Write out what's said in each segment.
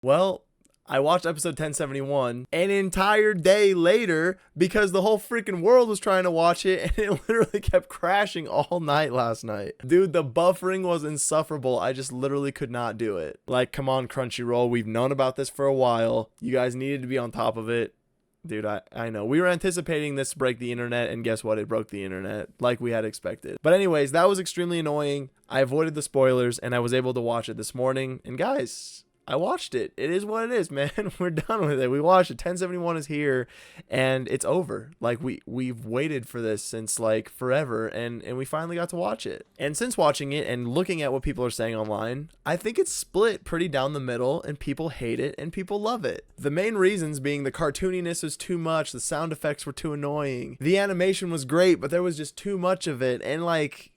Well, I watched episode 1071 an entire day later because the whole freaking world was trying to watch it and it literally kept crashing all night last night. Dude, the buffering was insufferable. I just literally could not do it. Like, come on, Crunchyroll. We've known about this for a while. You guys needed to be on top of it. Dude, I know. We were anticipating this to break the internet, and guess what? It broke the internet like we had expected. But anyways, that was extremely annoying. I avoided the spoilers, and I was able to watch it this morning. And guys, I watched it. It is what it is, man. We're done with it. We watched it. 1071 is here and it's over. Like we've waited for this since like forever and we finally got to watch it. And since watching it and looking at what people are saying online, I think it's split pretty down the middle and people hate it and people love it. The main reasons being the cartooniness was too much, the sound effects were too annoying. The animation was great, but there was just too much of it and like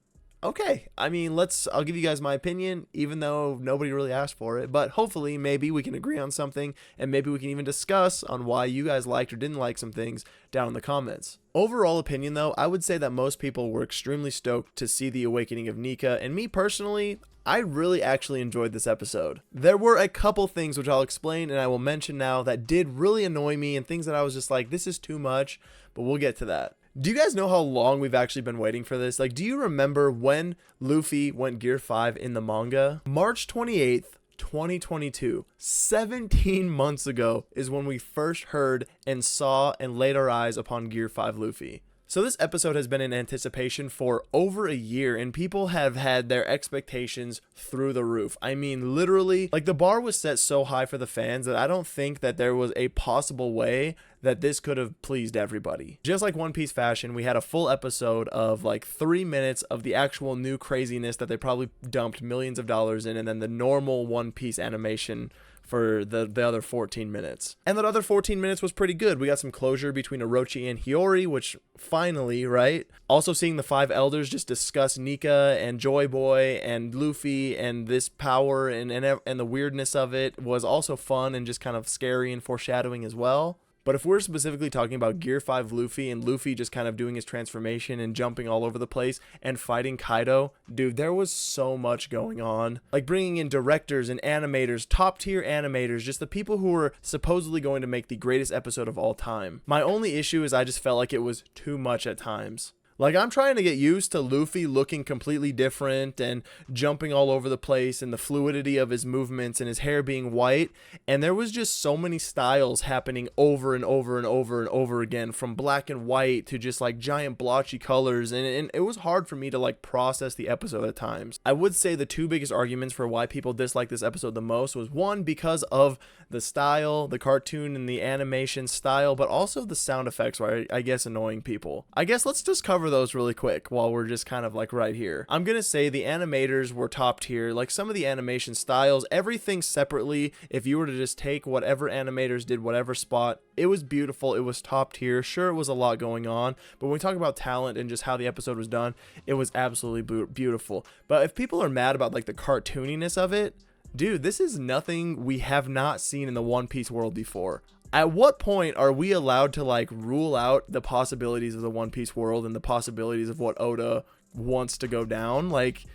okay, I mean, I'll give you guys my opinion, even though nobody really asked for it, but hopefully maybe we can agree on something and maybe we can even discuss on why you guys liked or didn't like some things down in the comments. Overall opinion though, I would say that most people were extremely stoked to see the awakening of Nika, and me personally, I really actually enjoyed this episode. There were a couple things which I'll explain and I will mention now that did really annoy me and things that I was just like, this is too much, but we'll get to that. Do you guys know how long we've actually been waiting for this? Like, do you remember when Luffy went Gear 5 in the manga? March 28th, 2022, 17 months ago is when we first heard and saw and laid our eyes upon Gear 5 Luffy. So this episode has been in anticipation for over a year and people have had their expectations through the roof. I mean, literally, like the bar was set so high for the fans that I don't think that there was a possible way that this could have pleased everybody. Just like One Piece fashion, we had a full episode of like 3 minutes of the actual new craziness that they probably dumped millions of dollars in, and then the normal One Piece animation for the other 14 minutes. And that other 14 minutes was pretty good. We got some closure between Orochi and Hiyori, which finally, right? Also seeing the 5 elders just discuss Nika and Joy Boy and Luffy and this power and the weirdness of it was also fun and just kind of scary and foreshadowing as well. But if we're specifically talking about Gear 5 Luffy and Luffy just kind of doing his transformation and jumping all over the place and fighting Kaido, dude, there was so much going on. Like bringing in directors and animators, top tier animators, just the people who were supposedly going to make the greatest episode of all time. My only issue is I just felt like it was too much at times. Like, I'm trying to get used to Luffy looking completely different and jumping all over the place and the fluidity of his movements and his hair being white. And there was just so many styles happening over and over and over and over again, from black and white to just like giant blotchy colors. And it was hard for me to like process the episode at times. I would say the 2 biggest arguments for why people disliked this episode the most was, one, because of the style, the cartoon and the animation style, but also the sound effects were, I guess, annoying people. I guess let's just cover those really quick while we're just kind of like right here. I'm gonna say the animators were top tier. Like some of the animation styles, everything separately, if you were to just take whatever animators did whatever spot, it was beautiful, it was top tier. Sure, it was a lot going on, but when we talk about talent and just how the episode was done, it was absolutely beautiful. But if people are mad about like the cartooniness of it, dude, this is nothing we have not seen in the One Piece world before. At what point are we allowed to like rule out the possibilities of the One Piece world and the possibilities of what Oda wants to go down? Like,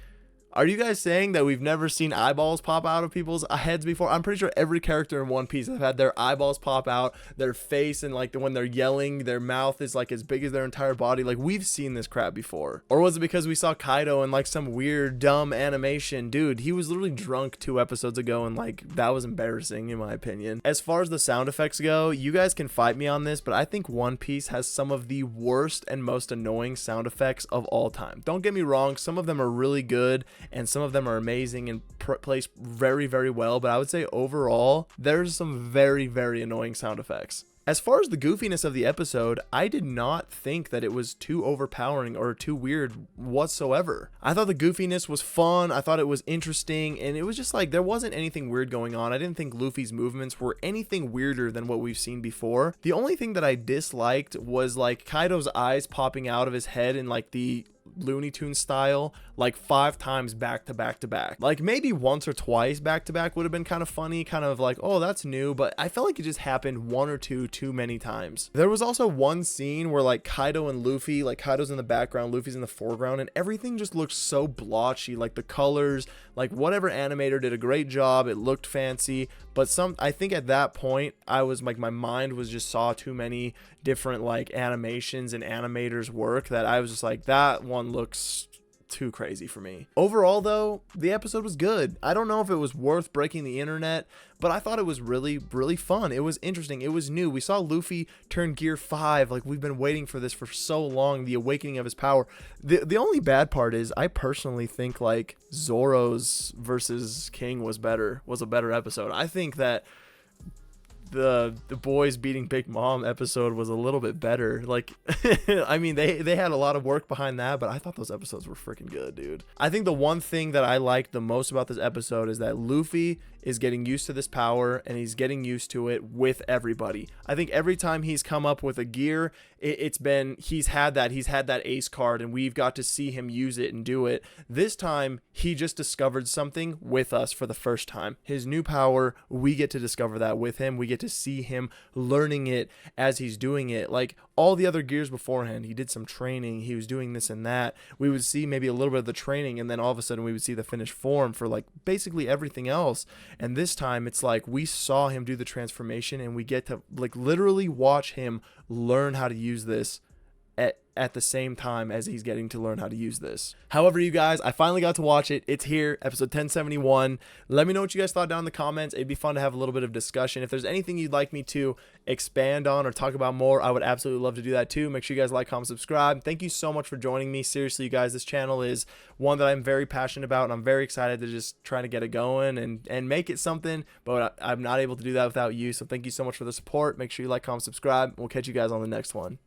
are you guys saying that we've never seen eyeballs pop out of people's heads before? I'm pretty sure every character in One Piece have had their eyeballs pop out, their face, and like when they're yelling, their mouth is like as big as their entire body. Like, we've seen this crap before. Or was it because we saw Kaido in like some weird, dumb animation? Dude, he was literally drunk 2 episodes ago, and like that was embarrassing in my opinion. As far as the sound effects go, you guys can fight me on this, but I think One Piece has some of the worst and most annoying sound effects of all time. Don't get me wrong, some of them are really good and some of them are amazing and placed very, very well, but I would say overall there's some very, very annoying sound effects. As far as the goofiness of the episode, I did not think that it was too overpowering or too weird whatsoever. I thought the goofiness was fun, I thought it was interesting, and it was just like there wasn't anything weird going on. I didn't think Luffy's movements were anything weirder than what we've seen before. The only thing that I disliked was like Kaido's eyes popping out of his head and like the Looney Tunes style like 5 times back to back to back. Like maybe once or twice back to back would have been kind of funny, kind of like, oh, that's new, but I felt like it just happened 1 or 2 too many times. There was also one scene where like Kaido and Luffy, like Kaido's in the background, Luffy's in the foreground, and everything just looks so blotchy, like the colors, like whatever animator did a great job, it looked fancy, but I think at that point I was like, my mind was just saw too many different like animations and animators work that I was just like, that one looks too crazy for me. Overall though, the episode was good. I don't know if it was worth breaking the internet, but I thought it was really fun. It was interesting. It was new. We saw Luffy turn Gear 5. Like we've been waiting for this for so long, the awakening of his power. The only bad part is I personally think like Zoro's versus King was a better episode. I think that the boys beating Big Mom episode was a little bit better. Like I mean they had a lot of work behind that, but I thought those episodes were freaking good, dude. I think the one thing that I liked the most about this episode is that Luffy is getting used to this power and he's getting used to it with everybody. I think every time he's come up with a gear, he's had that ace card and we've got to see him use it and do it. This time he just discovered something with us for the first time. His new power, we get to discover that with him. We get to see him learning it as he's doing it. Like all the other gears beforehand, he did some training, he was doing this and that. We would see maybe a little bit of the training and then all of a sudden we would see the finished form for like basically everything else. And this time it's like we saw him do the transformation and we get to like literally watch him learn how to use this at the same time as he's getting to learn how to use this. However, you guys, I finally got to watch it. It's here, episode 1071. Let me know what you guys thought down in the comments. It'd be fun to have a little bit of discussion. If there's anything you'd like me to expand on or talk about more, I would absolutely love to do that too. Make sure you guys like, comment, subscribe. Thank you so much for joining me. Seriously, you guys, this channel is one that I'm very passionate about and I'm very excited to just try to get it going and make it something, but I'm not able to do that without you. So thank you so much for the support. Make sure you like, comment, subscribe. We'll catch you guys on the next one.